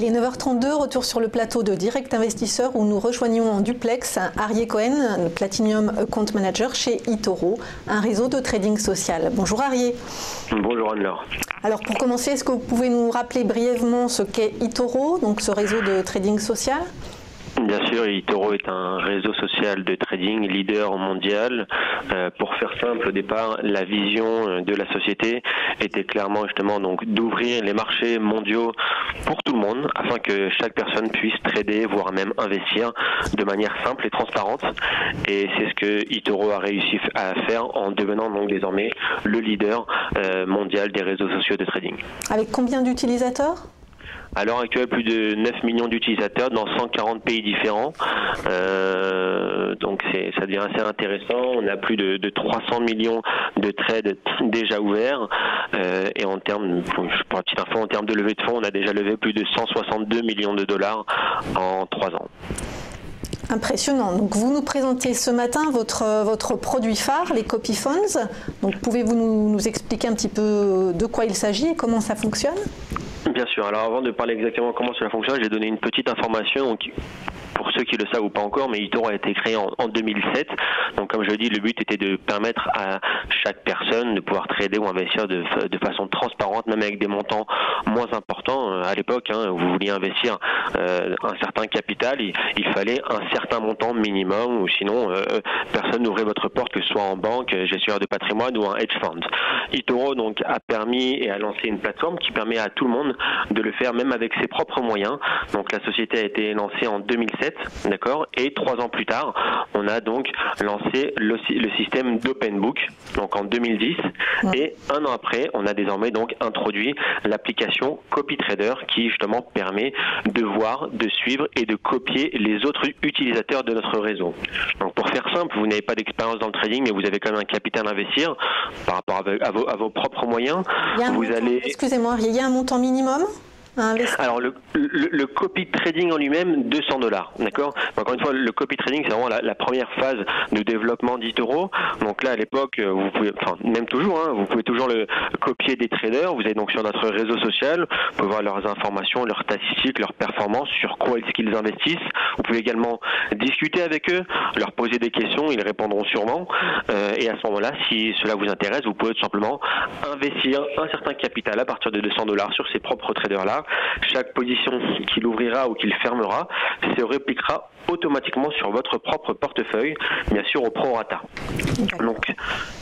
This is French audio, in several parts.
Il est 9h32, retour sur le plateau de Direct Investisseur où nous rejoignons en duplex Arié Cohen, Platinum Account Manager chez eToro, un réseau de trading social. Bonjour Arié. Bonjour Anne-Laure. Alors pour commencer, est-ce que vous pouvez nous rappeler brièvement ce qu'est eToro, donc ce réseau de trading social ? Bien sûr, eToro est un réseau social de trading leader mondial. Pour faire simple, au départ, la vision de la société était clairement justement donc d'ouvrir les marchés mondiaux pour tout le monde, afin que chaque personne puisse trader, voire même investir de manière simple et transparente. Et c'est ce que eToro a réussi à faire en devenant donc désormais le leader mondial des réseaux sociaux de trading. Avec combien d'utilisateurs ? À l'heure actuelle, plus de 9 millions d'utilisateurs dans 140 pays différents. Donc ça devient assez intéressant. On a plus de 300 millions de trades déjà ouverts. Et en termes, pour petite info, en termes de levée de fonds, on a déjà levé plus de 162 millions de dollars en 3 ans. Impressionnant. Donc vous nous présentez ce matin votre produit phare, les Copy Funds. Donc pouvez-vous nous expliquer un petit peu de quoi il s'agit et comment ça fonctionne ? Bien sûr. Alors avant de parler exactement comment cela fonctionne, j'ai donné une petite information. Donc, pour ceux qui le savent ou pas encore, mais eToro a été créé en 2007. Donc comme je le dis, le but était de permettre à chaque personne de pouvoir trader ou investir de façon transparente, même avec des montants moins importants. À l'époque, vous vouliez investir un certain capital, il fallait un certain montant minimum, ou sinon personne n'ouvrait votre porte, que ce soit en banque, gestionnaire de patrimoine ou un hedge fund. eToro donc a permis et a lancé une plateforme qui permet à tout le monde de le faire même avec ses propres moyens. Donc la société a été lancée en 2007. D'accord. Et 3 ans plus tard, on a donc lancé le système d'Open Book, donc en 2010. Et 1 an après, on a désormais donc introduit l'application CopyTrader qui justement permet de voir, de suivre et de copier les autres utilisateurs de notre réseau. Donc pour faire simple, vous n'avez pas d'expérience dans le trading, mais vous avez quand même un capital à investir par rapport à vos propres moyens. Excusez-moi, il y a un montant minimum ? Alors le copy trading en lui-même, $200, d'accord. Encore une fois, le copy trading, c'est vraiment la première phase de développement d'eToro. Donc là, à l'époque, vous pouvez, enfin même toujours, vous pouvez toujours le copier des traders. Vous êtes donc sur notre réseau social, vous pouvez voir leurs informations, leurs statistiques, leurs performances, sur quoi est-ce qu'ils investissent. Vous pouvez également discuter avec eux, leur poser des questions, ils répondront sûrement. Et à ce moment-là, si cela vous intéresse, vous pouvez tout simplement investir un certain capital à partir de $200 sur ces propres traders-là. Chaque position qu'il ouvrira ou qu'il fermera se répliquera automatiquement sur votre propre portefeuille, bien sûr au prorata. Donc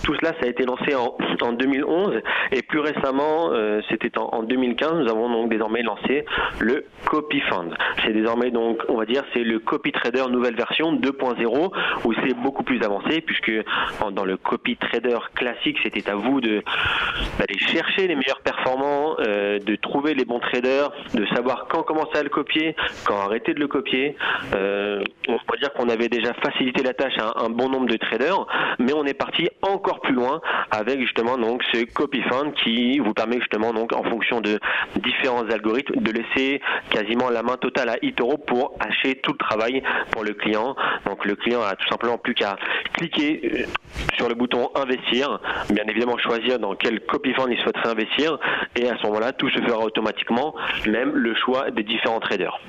tout cela, ça a été lancé en 2011 et plus récemment, c'était en 2015, nous avons donc désormais lancé le Copy Fund. C'est désormais donc, on va dire, c'est le Copy Trader nouvelle version 2.0 où c'est beaucoup plus avancé puisque dans le Copy Trader classique, c'était à vous d'aller chercher les meilleurs performants, de trouver les bons traders, de savoir quand commencer à le copier, quand arrêter de le copier. On peut dire qu'on avait déjà facilité la tâche à un bon nombre de traders, mais on est parti encore plus loin avec justement donc ce Copy Fund qui vous permet justement donc en fonction de différents algorithmes de laisser quasiment la main totale à eToro pour hacher tout le travail pour le client. Donc le client a tout simplement plus qu'à cliquer sur le bouton investir, bien évidemment choisir dans quel Copy Fund il souhaiterait investir et à ce moment-là tout se fera automatiquement, même le choix des différents traders.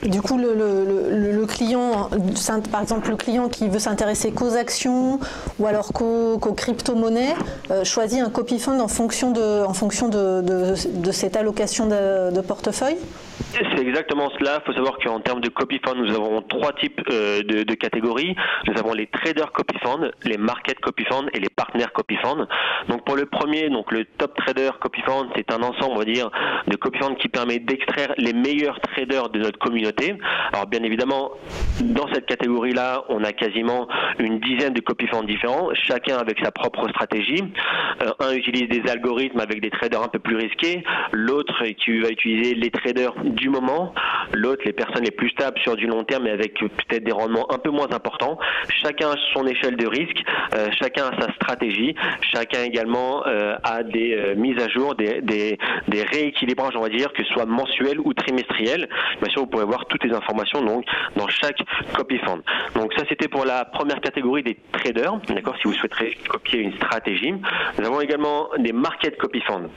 Du coup le client, par exemple le client qui veut s'intéresser qu'aux actions ou alors qu'aux crypto-monnaies, choisit un copy fund en fonction de cette allocation de portefeuille ? C'est exactement cela. Il faut savoir qu'en termes de copy fund, nous avons 3 types de catégories. Nous avons les traders copy fund, les market copy fund et les partners copy fund. Donc pour le premier, donc le top trader copy fund, c'est un ensemble, on va dire, de copy fund qui permet d'extraire les meilleurs traders de notre communauté. Alors bien évidemment, dans cette catégorie-là, on a quasiment une dizaine de copy funds différents, chacun avec sa propre stratégie. Un utilise des algorithmes avec des traders un peu plus risqués, l'autre qui va utiliser les traders du moment, l'autre les personnes les plus stables sur du long terme mais avec peut-être des rendements un peu moins importants. Chacun a son échelle de risque, chacun a sa stratégie, chacun également a des mises à jour, des rééquilibrages, on va dire, que ce soit mensuels ou trimestriels. Bien sûr, vous pourrez voir toutes les informations donc dans chaque copy fund. Donc ça, c'était pour la première catégorie des traders, d'accord, si vous souhaiterez copier une stratégie. Nous avons également des market copy funds.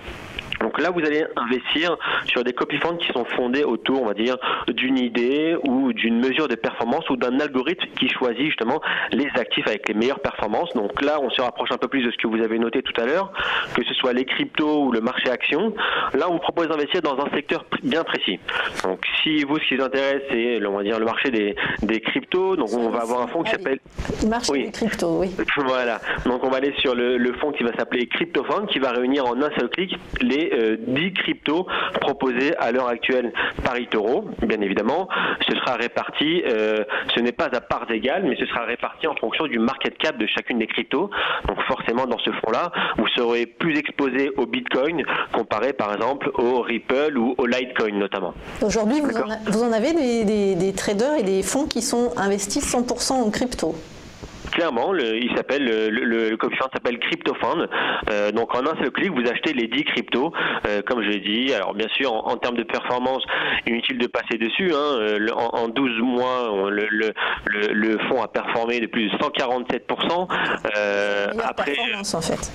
Donc là, vous allez investir sur des copy funds qui sont fondés autour, on va dire, d'une idée ou d'une mesure de performance ou d'un algorithme qui choisit justement les actifs avec les meilleures performances. Donc là, on se rapproche un peu plus de ce que vous avez noté tout à l'heure, que ce soit les cryptos ou le marché action. Là, on vous propose d'investir dans un secteur bien précis. Donc si vous, ce qui vous intéresse, c'est, on va dire, le marché des cryptos, donc on va avoir un fonds qui s'appelle... Le marché des cryptos, oui. Voilà. Donc on va aller sur le fonds qui va s'appeler CryptoFund, qui va réunir en un seul clic les 10 cryptos proposés à l'heure actuelle par eToro. Bien évidemment, ce sera réparti, ce n'est pas à parts égales, mais ce sera réparti en fonction du market cap de chacune des cryptos. Donc forcément, dans ce fonds-là, vous serez plus exposé au Bitcoin comparé par exemple au Ripple ou au Litecoin notamment. Aujourd'hui, vous en avez des traders et des fonds qui sont investis 100% en crypto. Clairement, le copy fund s'appelle CryptoFund. Donc en un seul clic, vous achetez les 10 cryptos, comme je l'ai dit. Alors bien sûr, en termes de performance, inutile de passer dessus. En 12 mois, le fonds a performé de plus de 147%. Après, performance en fait.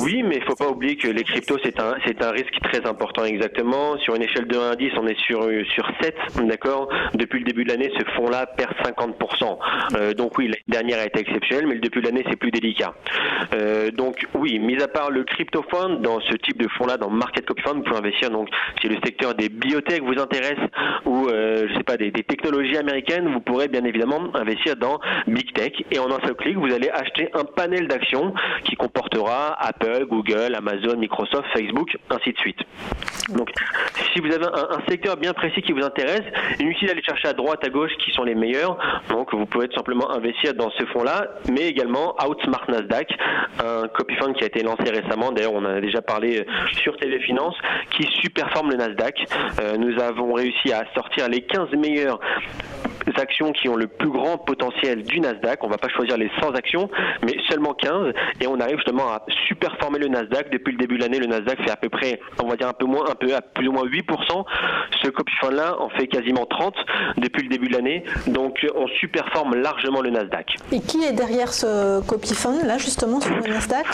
Oui, mais il ne faut pas oublier que les cryptos, c'est un risque très important, exactement. Sur une échelle de 1 à 10, on est sur 7, d'accord. Depuis le début de l'année, ce fonds-là perd 50%. Donc oui, l'année dernière a été exceptionnelle, mais le début de l'année, c'est plus délicat. Donc oui, mis à part le crypto fund, dans ce type de fonds-là, dans Market Copy Fund, vous pouvez investir, donc si le secteur des biotech vous intéresse, ou je sais pas, des technologies américaines, vous pourrez bien évidemment investir dans Big Tech. Et en un seul clic, vous allez acheter un panel d'actions qui comportera Apple, Google, Amazon, Microsoft, Facebook, ainsi de suite. Donc, si vous avez un secteur bien précis qui vous intéresse, inutile d'aller chercher à droite, à gauche qui sont les meilleurs. Donc, vous pouvez tout simplement investir dans ce fonds-là, mais également Outsmart Nasdaq, un copy fund qui a été lancé récemment. D'ailleurs, on en a déjà parlé sur Téléfinance, qui surperforme le Nasdaq. Nous avons réussi à sortir les 15 meilleurs actions qui ont le plus grand potentiel du Nasdaq. On ne va pas choisir les 100 actions, mais seulement 15. Et on arrive justement à superformer le Nasdaq. Depuis le début de l'année, le Nasdaq fait à peu près, on va dire à plus ou moins 8%. Ce copy fund-là en fait quasiment 30 depuis le début de l'année. Donc on superforme largement le Nasdaq. Et qui est derrière ce copy fund là justement sur le Nasdaq?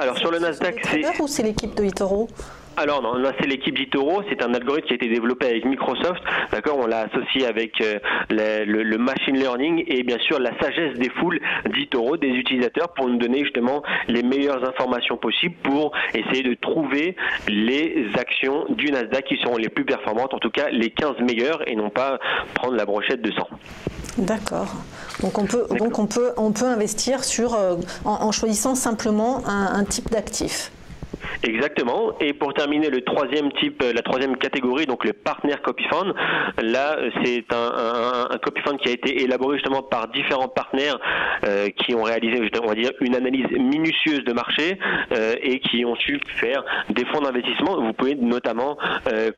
Alors sur le Nasdaq, c'est ou c'est l'équipe de eToro? Alors non, là c'est l'équipe d'eToro, c'est un algorithme qui a été développé avec Microsoft, d'accord, on l'a associé avec le machine learning et bien sûr la sagesse des foules d'eToro, des utilisateurs, pour nous donner justement les meilleures informations possibles pour essayer de trouver les actions du Nasdaq qui seront les plus performantes, en tout cas les 15 meilleures, et non pas prendre la brochette de 100. D'accord. Donc on peut investir en choisissant simplement un type d'actif. Exactement. Et pour terminer, la troisième catégorie, donc le Partner Copy Fund, là c'est un copy fund qui a été élaboré justement par différents partenaires qui ont réalisé, on va dire, une analyse minutieuse de marché et qui ont su faire des fonds d'investissement. Vous pouvez notamment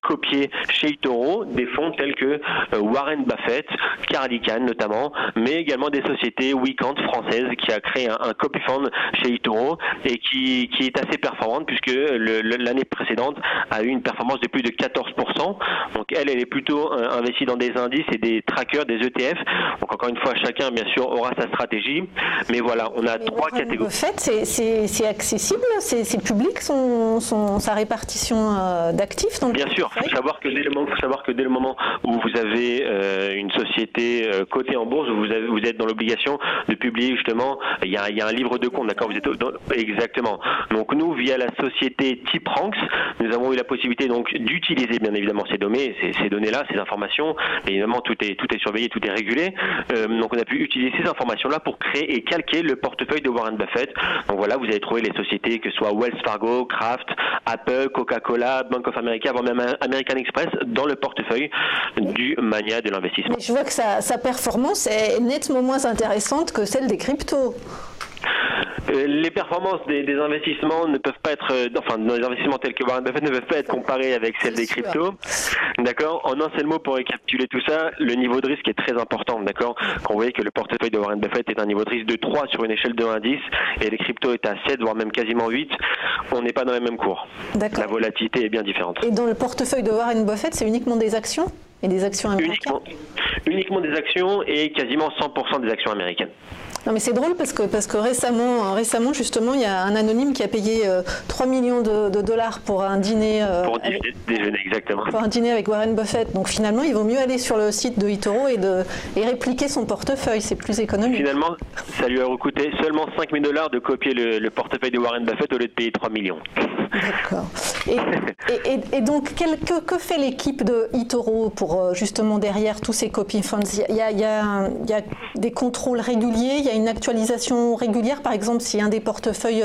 copier chez eToro des fonds tels que Warren Buffett, Carl Icahn notamment, mais également des sociétés Weekend françaises qui a créé un copy fund chez eToro et qui est assez performante puisque l'année précédente a eu une performance de plus de 14%. Donc elle est plutôt investie dans des indices et des trackers, des ETF. Donc encore une fois, chacun bien sûr aura sa stratégie. Mais voilà, on a trois catégories. En fait, c'est accessible, c'est public sa répartition d'actifs. Bien sûr, il faut savoir que dès le moment où vous avez une société cotée en bourse, vous êtes dans l'obligation de publier justement, il y a un livre de compte, d'accord, exactement. Donc nous, via la société Tipranks, nous avons eu la possibilité donc d'utiliser bien évidemment ces données-là, ces informations. Et évidemment, tout est surveillé, tout est régulé. Donc on a pu utiliser ces informations-là pour créer et calquer le portefeuille de Warren Buffett. Donc voilà, vous allez trouver les sociétés que ce soit Wells Fargo, Kraft, Apple, Coca-Cola, Bank of America, avant même American Express dans le portefeuille du mania de l'investissement. Mais je vois que sa performance est nettement moins intéressante que celle des cryptos. Les performances des investissements ne peuvent pas être, dans les investissements tels que Warren Buffett ne peuvent pas être comparés avec celles des cryptos. D'accord. En un seul mot, pour récapituler tout ça, le niveau de risque est très important. D'accord. Quand vous voyez que le portefeuille de Warren Buffett est un niveau de risque de 3 sur une échelle de 1 à 10 et les cryptos est à 7, voire même quasiment 8, on n'est pas dans les mêmes cours. La volatilité est bien différente. Et dans le portefeuille de Warren Buffett, c'est uniquement des actions? Et des actions américaines? uniquement des actions et quasiment 100% des actions américaines. Non mais c'est drôle parce que récemment justement il y a un anonyme qui a payé 3 millions de dollars pour un dîner déjeuner exactement. Pour un dîner avec Warren Buffett. Donc finalement il vaut mieux aller sur le site de eToro et répliquer son portefeuille, c'est plus économique. Finalement ça lui a coûté seulement 5 000 $ de copier le portefeuille de Warren Buffett au lieu de payer 3 millions. D'accord. Et donc que fait l'équipe de eToro pour justement derrière tous ces copy funds? Il y a des contrôles réguliers, il y a une actualisation régulière, par exemple si un des portefeuilles,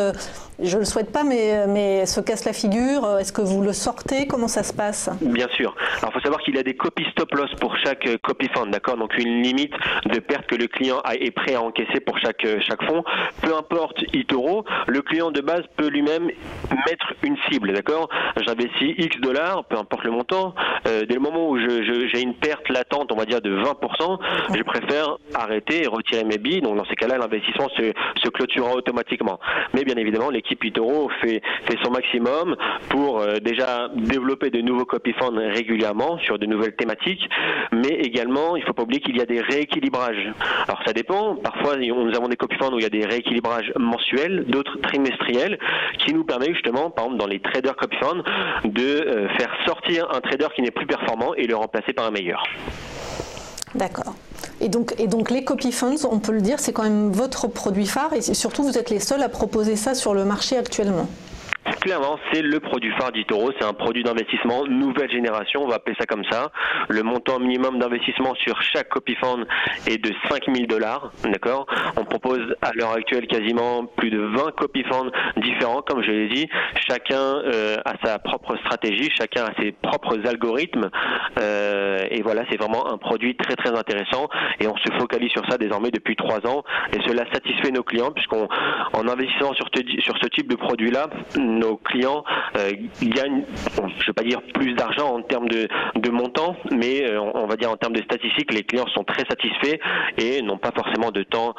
je ne le souhaite pas, mais se casse la figure, est-ce que vous le sortez? Comment ça se passe? Bien sûr. Alors il faut savoir qu'il y a des copies stop loss pour chaque copy fund, d'accord? Donc une limite de perte que le client est prêt à encaisser pour chaque fonds. Peu importe eToro, le client de base peut lui-même mettre une cible, d'accord? J'investis X dollars, peu importe le montant. Dès le moment où j'ai une perte latente, on va dire de 20%, je préfère arrêter et retirer mes billes. Donc dans ces cas-là, l'investissement se clôturera automatiquement. Mais bien évidemment, l'équipe eToro fait son maximum pour déjà développer de nouveaux copy funds régulièrement sur de nouvelles thématiques, mais également, il ne faut pas oublier qu'il y a des rééquilibrages. Alors ça dépend. Parfois, nous avons des copy funds où il y a des rééquilibrages mensuels, d'autres trimestriels, qui nous permettent justement, par exemple dans les traders copy funds, de faire sortir un trader qui n'est plus performant et le remplacer par un meilleur. D'accord. Et donc les copy funds, on peut le dire, c'est quand même votre produit phare et surtout vous êtes les seuls à proposer ça sur le marché actuellement. Clairement, c'est le produit phare d'eToro, c'est un produit d'investissement nouvelle génération, on va appeler ça comme ça. Le montant minimum d'investissement sur chaque copy fund est de 5 000 $, d'accord? On propose à l'heure actuelle quasiment plus de 20 copy funds différents, comme je l'ai dit. Chacun a sa propre stratégie, chacun a ses propres algorithmes. Et voilà, c'est vraiment un produit très très intéressant et on se focalise sur ça désormais depuis 3 ans et cela satisfait nos clients puisqu'en investissant sur ce type de produit-là, nos clients gagnent, je ne vais pas dire plus d'argent en termes de montant, mais on va dire en termes de statistiques, les clients sont très satisfaits et n'ont pas forcément de temps,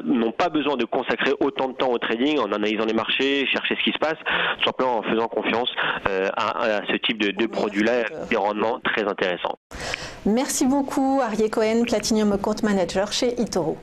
n'ont pas besoin de consacrer autant de temps au trading en analysant les marchés, chercher ce qui se passe, tout simplement en faisant confiance à ce type de produit-là, des rendements très intéressants. Merci beaucoup Arié Cohen, Platinum Account Manager chez eToro.